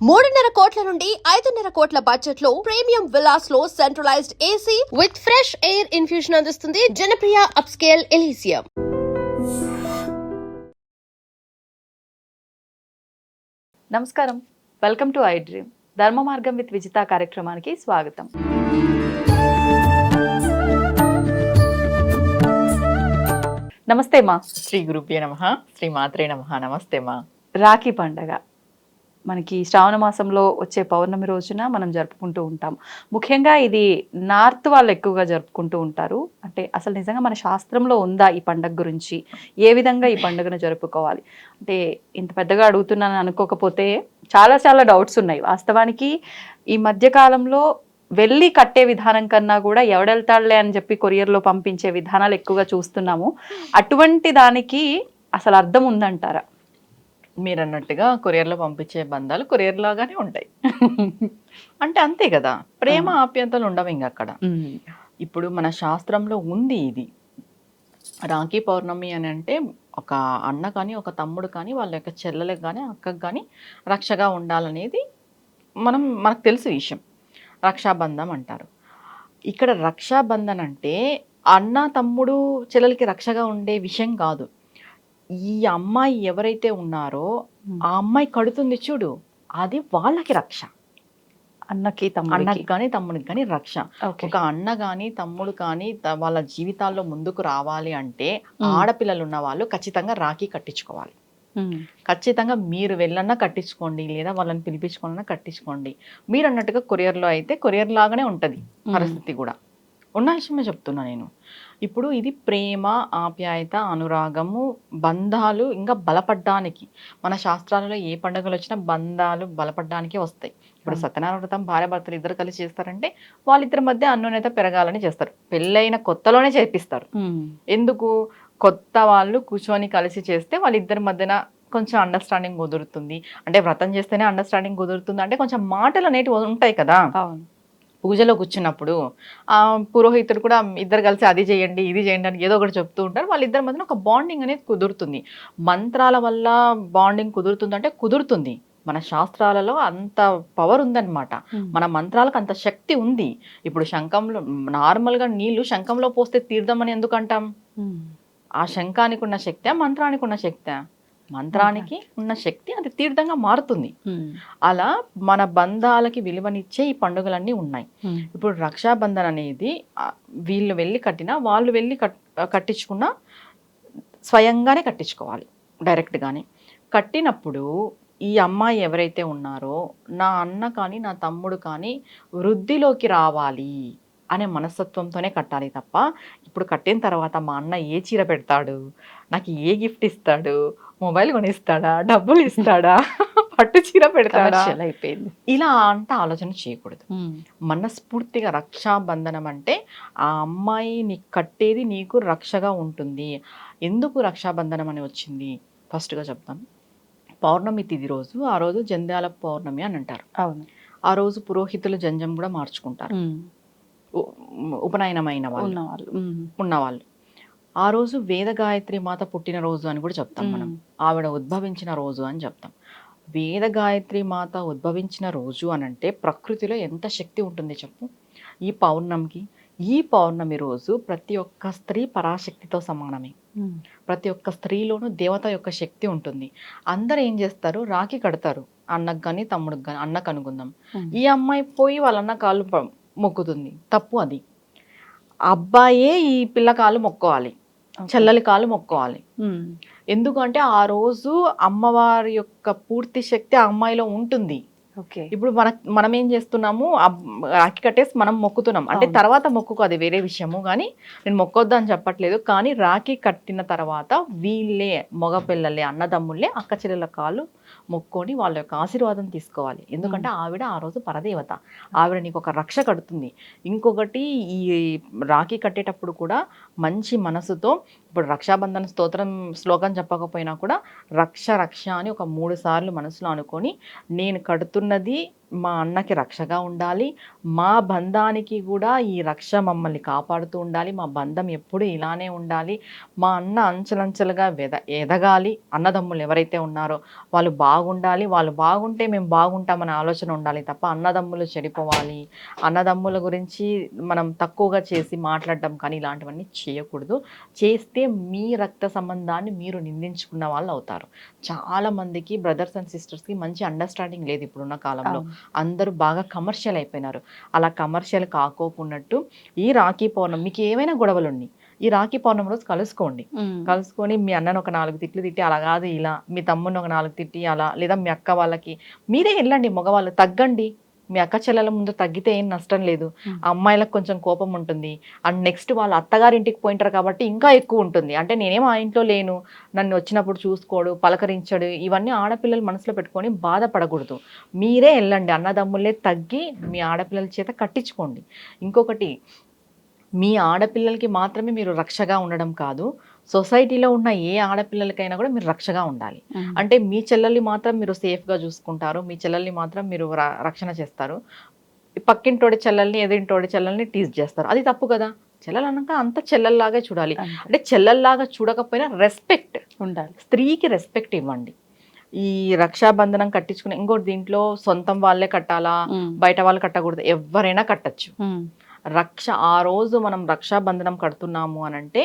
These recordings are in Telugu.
3.5 కోట్ల నుండి 5.5 కోట్ల బడ్జెట్ లో ప్రీమియం విల్లాస్ లో centralised AC with fresh air infusion అందిస్తుంది జనప్రియ అప్స్కేల్ ఎలీసియం. నమస్కారం, వెల్కమ్ టు ఐ డ్రీమ్. ధర్మ మార్గం విత్ విజిత కార్యక్రమానికి స్వాగతం. నమస్తే మా. శ్రీ గురుభ్యో నమః, శ్రీ మాత్రే నమః. నమస్తే మా. రాఖీ పండగ మనకి శ్రావణ మాసంలో వచ్చే పౌర్ణమి రోజున మనం జరుపుకుంటూ ఉంటాం. ముఖ్యంగా ఇది నార్త్ వాళ్ళు ఎక్కువగా జరుపుకుంటూ ఉంటారు. అంటే అసలు నిజంగా మన శాస్త్రంలో ఉందా ఈ పండగ గురించి, ఏ విధంగా ఈ పండుగను జరుపుకోవాలి అంటే ఇంత పెద్దగా అడుగుతున్నాను అనుకోకపోతే చాలా డౌట్స్ ఉన్నాయి. వాస్తవానికి ఈ మధ్యకాలంలో వెళ్ళి కట్టే విధానం కన్నా కూడా ఎవడెళ్తాడులే అని చెప్పి కొరియర్లో పంపించే విధానాలు ఎక్కువగా చూస్తున్నాము. అటువంటి దానికి అసలు అర్థం ఉందంటారా? మీరు అన్నట్టుగా కొరియర్లో పంపించే బంధాలు కొరియర్ లాగానే ఉంటాయి. అంటే అంతే కదా, ప్రేమ ఆప్యాయతలు ఉండవు ఇంక అక్కడ. ఇప్పుడు మన శాస్త్రంలో ఉంది ఇది. రాఖీ పౌర్ణమి అని అంటే ఒక అన్న కానీ ఒక తమ్ముడు కానీ వాళ్ళ యొక్క చెల్లెలకు కానీ అక్కకు కానీ రక్షగా ఉండాలనేది మనకు తెలుసు విషయం. రక్షాబంధం అంటారు. ఇక్కడ రక్షాబంధన్ అంటే అన్న తమ్ముడు చెల్లెలకి రక్షగా ఉండే విషయం కాదు. ఈ అమ్మాయి ఎవరైతే ఉన్నారో ఆ అమ్మాయి కడుతుంది చూడు, అది వాళ్ళకి రక్ష. అన్నకి కానీ తమ్ముడికి కానీ రక్ష. ఒక అన్న కానీ తమ్ముడు కానీ వాళ్ళ జీవితాల్లో ముందుకు రావాలి అంటే ఆడపిల్లలు ఉన్న వాళ్ళు ఖచ్చితంగా రాఖీ కట్టించుకోవాలి. ఖచ్చితంగా మీరు వెళ్ళన్నా కట్టించుకోండి, లేదా వాళ్ళని పిలిపించుకోవాలన్నా కట్టించుకోండి. మీరు అన్నట్టుగా కొరియర్లో అయితే కొరియర్ లాగానే ఉంటుంది పరిస్థితి కూడా. ఉన్న విషయమే చెప్తున్నా నేను. ఇప్పుడు ఇది ప్రేమ, ఆప్యాయత, అనురాగము, బంధాలు ఇంకా బలపడ్డానికి. మన శాస్త్రాలలో ఏ పండుగలు వచ్చినా బంధాలు బలపడ్డానికే వస్తాయి. ఇప్పుడు సత్యనారాయణ వ్రతం భార్య భర్తలు ఇద్దరు కలిసి చేస్తారంటే వాళ్ళిద్దరి మధ్య అన్యోన్యత పెరగాలని చేస్తారు. పెళ్ళైన కొత్తలోనే చేపిస్తారు. ఎందుకు? కొత్త వాళ్ళు కూర్చొని కలిసి చేస్తే వాళ్ళిద్దరి మధ్యన కొంచెం అండర్స్టాండింగ్ కుదురుతుంది. అంటే వ్రతం చేస్తేనే అండర్స్టాండింగ్ కుదురుతుంది అంటే కొంచెం మాటలు అనేటివి ఉంటాయి కదా. పూజలో కూర్చున్నప్పుడు ఆ పురోహితుడు కూడా ఇద్దరు కలిసి అది చేయండి ఇది చేయండి అని ఏదో ఒకటి చెప్తూ ఉంటారు. వాళ్ళిద్దరి మధ్యన ఒక బాండింగ్ అనేది కుదురుతుంది. మంత్రాల వల్ల బాండింగ్ కుదురుతుంది అంటే కుదురుతుంది. మన శాస్త్రాలలో అంత పవర్ ఉందన్నమాట. మన మంత్రాలకు అంత శక్తి ఉంది. ఇప్పుడు శంఖంలో నార్మల్గా నీళ్లు శంఖంలో పోస్తే తీర్థం అని ఎందుకు అంటాం? ఆ శంఖానికి ఉన్న శక్తి, మంత్రానికి ఉన్న శక్తి, మంత్రానికి ఉన్న శక్తి అది తీర్థంగా మారుతుంది. అలా మన బంధాలకి విలువనిచ్చే ఈ పండుగలన్నీ ఉన్నాయి. ఇప్పుడు రక్షాబంధన్ అనేది వీళ్ళు వెళ్ళి కట్టినా వాళ్ళు వెళ్ళి కట్టించుకున్నా స్వయంగానే కట్టించుకోవాలి, డైరెక్ట్గానే. కట్టినప్పుడు ఈ అమ్మాయి ఎవరైతే ఉన్నారో నా అన్న కానీ నా తమ్ముడు కానీ వృద్ధిలోకి రావాలి అనే మనస్తత్వంతోనే కట్టాలి తప్ప ఇప్పుడు కట్టిన తర్వాత మా అన్న ఏ చీర పెడతాడు, నాకు ఏ గిఫ్ట్ ఇస్తాడు, మొబైల్ కొనిస్తాడా, డబ్బులు ఇస్తాడా, పట్టు చీర పెడతాడా అయిపోయింది ఇలా అంత ఆలోచన చేయకూడదు. మనస్ఫూర్తిగా రక్షాబంధనం అంటే ఆ అమ్మాయి నీకు కట్టేది నీకు రక్షగా ఉంటుంది. ఎందుకు రక్షాబంధనం అని వచ్చింది ఫస్ట్గా చెప్తాను. పౌర్ణమి తిథి రోజు, ఆ రోజు జంధ్యాల పౌర్ణమి అని అంటారు. అవును. ఆ రోజు పురోహితులు జంజం కూడా మార్చుకుంటారు. ఉపనయనమైన వాళ్ళు ఉన్నవాళ్ళు ఆ రోజు వేద గాయత్రి మాత పుట్టిన రోజు అని కూడా చెప్తాం మనం. ఆవిడ ఉద్భవించిన రోజు అని చెప్తాం. వేద గాయత్రి మాత ఉద్భవించిన రోజు అని అంటే ప్రకృతిలో ఎంత శక్తి ఉంటుంది చెప్పు. ఈ పౌర్ణమి రోజు ప్రతి ఒక్క స్త్రీ పరాశక్తితో సమానమే. ప్రతి ఒక్క స్త్రీలోనూ దేవత యొక్క శక్తి ఉంటుంది. అందరు ఏం చేస్తారు, రాఖీ కడతారు అన్నకు కానీ తమ్ముడికి కానీ. అన్నకు అనుకుందాం, ఈ అమ్మాయి పోయి వాళ్ళ అన్న కాళ్ళు మొక్కుతుంది, తప్పు అది. అబ్బాయే ఈ పిల్ల కాళ్ళు మొక్కోవాలి, చెల్లెలి కాళ్ళు మొక్కోవాలి. ఎందుకంటే ఆ రోజు అమ్మవారి యొక్క పూర్తి శక్తి ఆ అమ్మాయిలో ఉంటుంది. ఇప్పుడు మనం ఏం చేస్తున్నాము, రాఖీ కట్టేసి మనం మొక్కుతున్నాం అంటే తర్వాత మొక్కుకో, అది వేరే విషయము. కానీ నేను మొక్కొద్దు అని చెప్పట్లేదు. కానీ రాఖీ కట్టిన తర్వాత వీళ్ళే మగపిల్లలే అన్నదమ్ముళ్ళే అక్క చెల్లెల కాళ్ళు మొక్కొని వాళ్ళ యొక్క ఆశీర్వాదం తీసుకోవాలి. ఎందుకంటే ఆవిడ ఆ రోజు పరదేవత, ఆవిడ నీకు ఒక రక్ష కడుతుంది. ఇంకొకటి, ఈ రాఖీ కట్టేటప్పుడు కూడా మంచి మనసుతో, ఇప్పుడు రక్షాబంధన స్తోత్రం శ్లోకం చెప్పకపోయినా కూడా రక్ష రక్ష అని ఒక 3 సార్లు మనసులో అనుకొని నేను కడుతున్నది మా అన్నకి రక్షగా ఉండాలి, మా బంధానికి కూడా ఈ రక్ష మమ్మల్ని కాపాడుతూ ఉండాలి, మా బంధం ఎప్పుడు ఇలానే ఉండాలి, మా అన్న అంచెలంచెలుగా ఎదగాలి, అన్నదమ్ములు ఎవరైతే ఉన్నారో వాళ్ళు బాగుండాలి, వాళ్ళు బాగుంటే మేము బాగుంటామనే ఆలోచన ఉండాలి తప్ప అన్నదమ్ములు చెడిపోవాలి, అన్నదమ్ముల గురించి మనం తక్కువగా చేసి మాట్లాడడం కానీ ఇలాంటివన్నీ చేయకూడదు. చేస్తే మీ రక్త సంబంధాన్ని మీరు నిందించుకున్న వాళ్ళు అవుతారు. చాలామందికి బ్రదర్స్ అండ్ సిస్టర్స్కి మంచి అండర్స్టాండింగ్ లేదు ఇప్పుడున్న కాలంలో. అందరూ బాగా కమర్షియల్ అయిపోయినారు. అలా కమర్షియల్ కాకోకున్నట్టు ఈ రాఖీ పౌర్ణమి మీకు ఏమైనా గొడవలు ఉన్నాయి, ఈ రాఖీ పౌర్ణమి రోజు కలుసుకోండి. కలుసుకొని మీ అన్నను ఒక 4 తిట్లు తిట్టి అలా కాదు ఇలా, మీ తమ్ముడిని ఒక 4 తిట్టి అలా, లేదా మీ అక్క వాళ్ళకి మీరే వెళ్ళండి, మగవాళ్ళు తగ్గండి. మీ అక్క చెల్లెల ముందు తగ్గితే ఏం నష్టం లేదు. ఆ అమ్మాయిలకు కొంచెం కోపం ఉంటుంది. అండ్ నెక్స్ట్ వాళ్ళ అత్తగారింటికి పోయింటారు కాబట్టి ఇంకా ఎక్కువ ఉంటుంది. అంటే నేనేం ఆ ఇంట్లో లేను, నన్ను వచ్చినప్పుడు చూసుకోడు, పలకరించడు, ఇవన్నీ ఆడపిల్లలు మనసులో పెట్టుకొని బాధపడకూడదు. మీరే వెళ్ళండి, అన్నదమ్ములే తగ్గి మీ ఆడపిల్లల చేత కట్టించుకోండి. ఇంకొకటి, మీ ఆడపిల్లలకి మాత్రమే మీరు రక్షగా ఉండడం కాదు, సొసైటీలో ఉన్న ఏ ఆడపిల్లలకైనా కూడా మీరు రక్షగా ఉండాలి. అంటే మీ చెల్లెల్ని మాత్రం మీరు సేఫ్గా చూసుకుంటారు, మీ చెల్లెల్ని మాత్రం మీరు రక్షణ చేస్తారు, పక్కింటోడి చెల్లెల్ని ఎదురింటోడి చెల్లెల్ని టీజ్ చేస్తారు. అది తప్పు కదా. చెల్లెలు అన్నాక అంత చెల్లెల్లాగే చూడాలి. అంటే చెల్లెల్లాగా చూడకపోయినా రెస్పెక్ట్ ఉండాలి, స్త్రీకి రెస్పెక్ట్ ఇవ్వండి. ఈ రక్షాబంధనం కట్టించుకుని ఇంకోటి దీంట్లో సొంతం వాళ్ళే కట్టాలా, బయట వాళ్ళు కట్టకూడదు, ఎవరైనా కట్టచ్చు. ఆ రోజు మనం రక్షాబంధనం కడుతున్నాము అనంటే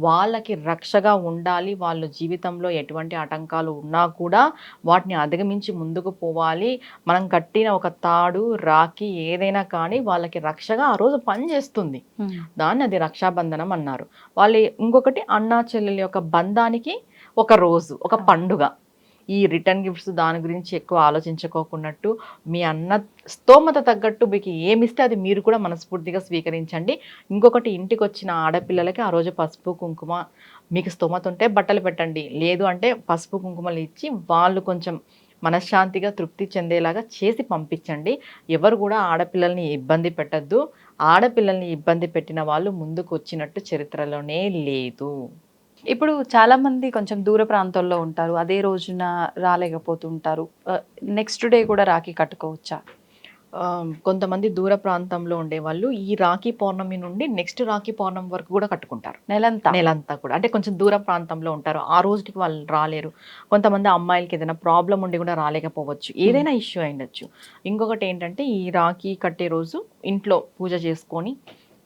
వాళ్ళకి రక్షగా ఉండాలి, వాళ్ళ జీవితంలో ఎటువంటి ఆటంకాలు ఉన్నా కూడా వాటిని అధిగమించి ముందుకు పోవాలి. మనం కట్టిన ఒక తాడు, రాఖీ ఏదైనా కానీ వాళ్ళకి రక్షగా ఆ రోజు పనిచేస్తుంది. దాన్ని అది రక్షాబంధనం అన్నారు. వాళ్ళు ఇంకొకటి అన్నా చెల్లెల యొక్క బంధానికి ఒక రోజు, ఒక పండుగ. ఈ రిటర్న్ గిఫ్ట్స్ దాని గురించి ఎక్కువ ఆలోచించుకోకున్నట్టు మీ అన్న స్తోమత తగ్గట్టు మీకు ఏమిస్తే అది మీరు కూడా మనస్ఫూర్తిగా స్వీకరించండి. ఇంకొకటి, ఇంటికి వచ్చిన ఆడపిల్లలకి ఆ రోజు పసుపు కుంకుమ, మీకు స్తోమత ఉంటే బట్టలు పెట్టండి, లేదు అంటే పసుపు కుంకుమలు ఇచ్చి వాళ్ళు కొంచెం మనశ్శాంతిగా తృప్తి చెందేలాగా చేసి పంపించండి. ఎవరు కూడా ఆడపిల్లల్ని ఇబ్బంది పెట్టద్దు. ఆడపిల్లల్ని ఇబ్బంది పెట్టిన వాళ్ళు ముందుకు వచ్చినట్టు చరిత్రలోనే లేదు. ఇప్పుడు చాలా మంది కొంచెం దూర ప్రాంతాల్లో ఉంటారు, అదే రోజున రాలేకపోతుంటారు, నెక్స్ట్ డే కూడా రాఖీ కట్టుకోవచ్చా? కొంతమంది దూర ప్రాంతంలో ఉండేవాళ్ళు ఈ రాఖీ పౌర్ణమి నుండి నెక్స్ట్ రాఖీ పౌర్ణమి వరకు కూడా కట్టుకుంటారు. నెలంతా కూడా, అంటే కొంచెం దూర ప్రాంతంలో ఉంటారు, ఆ రోజుకి వాళ్ళు రాలేరు. కొంతమంది అమ్మాయిలకి ఏదైనా ప్రాబ్లం ఉండి కూడా రాలేకపోవచ్చు, ఏదైనా ఇష్యూ అయిండొచ్చు. ఇంకొకటి ఏంటంటే, ఈ రాఖీ కట్టే రోజు ఇంట్లో పూజ చేసుకొని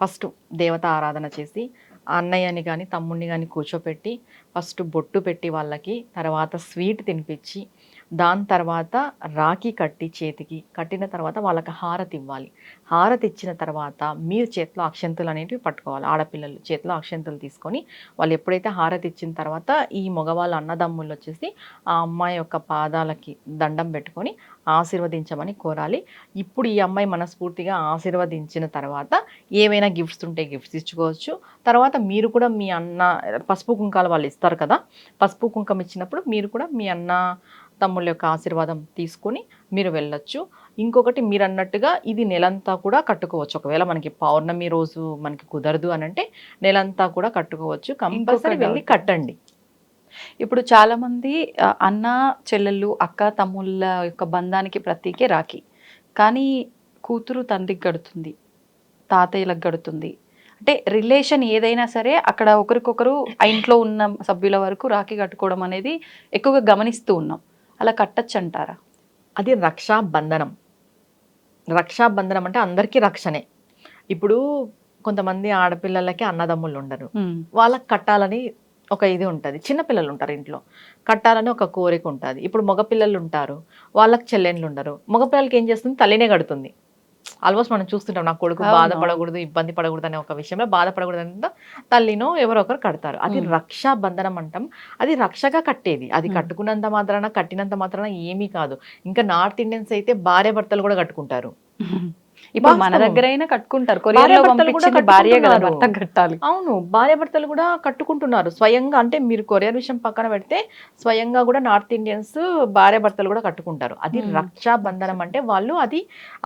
ఫస్ట్ దేవత ఆరాధన చేసి అన్నయ్యని కానీ తమ్ముడిని కానీ కూర్చోపెట్టి ఫస్ట్ బొట్టు పెట్టి వాళ్ళకి, తర్వాత స్వీట్ తినిపించి, దాని తర్వాత రాఖీ కట్టి చేతికి కట్టిన తర్వాత వాళ్ళకి హారతి ఇవ్వాలి. హారతి ఇచ్చిన తర్వాత మీరు చేతిలో అక్షంతలు అనేటివి పట్టుకోవాలి. ఆడపిల్లలు చేతిలో అక్షంతలు తీసుకొని వాళ్ళు ఎప్పుడైతే హారతి ఇచ్చిన తర్వాత ఈ మగవాళ్ళ అన్నదమ్ముళ్ళు వచ్చేసి ఆ అమ్మాయి యొక్క పాదాలకి దండం పెట్టుకొని ఆశీర్వదించమని కోరాలి. ఇప్పుడు ఈ అమ్మాయి మనస్ఫూర్తిగా ఆశీర్వదించిన తర్వాత ఏవైనా గిఫ్ట్స్ ఉంటే గిఫ్ట్స్ ఇచ్చుకోవచ్చు. తర్వాత మీరు కూడా మీ అన్న పసుపు కుంకాలు వాళ్ళు ఇస్తారు కదా, పసుపు కుంకం ఇచ్చినప్పుడు మీరు కూడా మీ అన్న తమ్ముళ్ళ యొక్క ఆశీర్వాదం తీసుకొని మీరు వెళ్ళొచ్చు. ఇంకొకటి, మీరు అన్నట్టుగా ఇది నెలంతా కూడా కట్టుకోవచ్చు. ఒకవేళ మనకి పౌర్ణమి రోజు మనకి కుదరదు అని అంటే నెలంతా కూడా కట్టుకోవచ్చు. కంపల్సరీ వెళ్ళి కట్టండి. ఇప్పుడు చాలా మంది అన్న చెల్లెళ్ళు, అక్క తమ్ముళ్ళ యొక్క బంధానికి ప్రతీకే రాఖీ, కానీ కూతురు తండ్రికి గడుతుంది, తాతయ్యలకు గడుతుంది. అంటే రిలేషన్ ఏదైనా సరే అక్కడ ఒకరికొకరు ఆ ఇంట్లో ఉన్న సభ్యుల వరకు రాఖీ కట్టుకోవడం అనేది ఎక్కువగా గమనిస్తూ ఉన్నాం. అలా కట్టచ్చు అంటారా? అది రక్షాబంధనం. రక్షాబంధనం అంటే అందరికీ రక్షణే. ఇప్పుడు కొంతమంది ఆడపిల్లలకి అన్నదమ్ముళ్ళు ఉండరు, వాళ్ళకి కట్టాలని ఒక ఇది ఉంటుంది. చిన్నపిల్లలు ఉంటారు ఇంట్లో, కట్టాలని ఒక కోరిక ఉంటుంది. ఇప్పుడు మగపిల్లలు ఉంటారు, వాళ్ళకి చెల్లెండ్లు ఉండరు. మగపిల్లలకి ఏం చేస్తుంది, తల్లినే కడుతుంది. ఆల్మోస్ట్ మనం చూస్తుంటాం, నా కొడుకు బాధపడకూడదు, ఇబ్బంది పడకూడదు అనే ఒక విషయంలో బాధపడకూడదు అంటే తల్లినో ఎవరో ఒకరు కడతారు. అది రక్షాబంధనం అంటాం. అది రక్షగా కట్టేది. అది కట్టుకున్నంత మాత్రాన, కట్టినంత మాత్రాన ఏమీ కాదు. ఇంకా నార్త్ ఇండియన్స్ అయితే భార్య భర్తలు కూడా కట్టుకుంటారు. ఇప్పుడు మన దగ్గర అయినా కట్టుకుంటారు, కొరియర్లో పంపించింది భార్య కదా, భర్త కట్టాలి. అవును, భార్య భర్తలు కూడా కట్టుకుంటున్నారు స్వయంగా. అంటే మీరు కొరియర్ విషయం పక్కన పెడితే స్వయంగా కూడా నార్త్ ఇండియన్స్ భార్య భర్తలు కూడా కట్టుకుంటారు. అది రక్షాబంధనం అంటే వాళ్ళు అది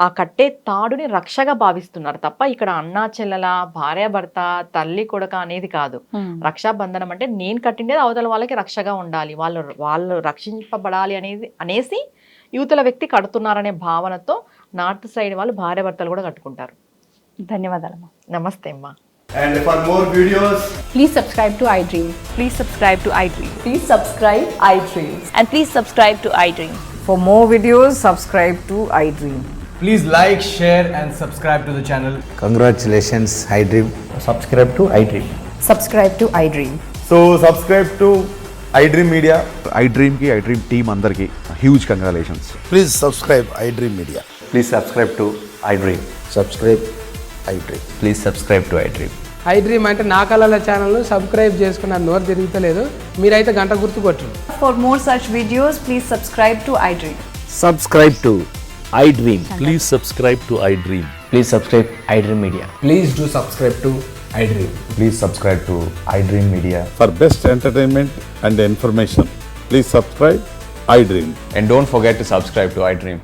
ఆ కట్టే తాడుని రక్షగా భావిస్తున్నారు తప్ప ఇక్కడ అన్నా చెల్లెల, భార్య భర్త, తల్లి కొడుక అనేది కాదు. రక్షాబంధనం అంటే నేను కట్టిండేది అవతల వాళ్ళకి రక్షగా ఉండాలి, వాళ్ళు రక్షింపబడాలి అనేసి యువతల వ్యక్తి కడుతున్నారనే భావనతో నార్త్ సైడ్ వాళ్ళు భార్య భర్తలు కూడా కట్టుకుంటారు. ధన్యవాదాలమ్మా. నమస్తే అమ్మా. And for more videos, Please subscribe to iDream. Please subscribe to iDream. Please subscribe iDream. and please subscribe to iDream. For more videos, subscribe to iDream. please like, share and subscribe to the channel. Congratulations, iDream. Subscribe to iDream. Subscribe to iDream. So subscribe to iDream Media. iDream की iDream team अंदर की huge congratulations. Please subscribe iDream Media. Please subscribe to iDream. Subscribe iDream. Please subscribe to iDream. iDream అంటే నా కళల ఛానల్ను సబ్స్క్రైబ్ చేసుకున్న నోరు తిరుగుతలేదు, మీరైతే గంట గుర్తు కొట్టు. For more such videos, please subscribe to iDream. Subscribe to iDream. Please subscribe to iDream. Please subscribe iDream Media. Please do subscribe to iDream. Please subscribe to iDream Media. For best entertainment and information, please subscribe iDream. And don't forget to subscribe to iDream.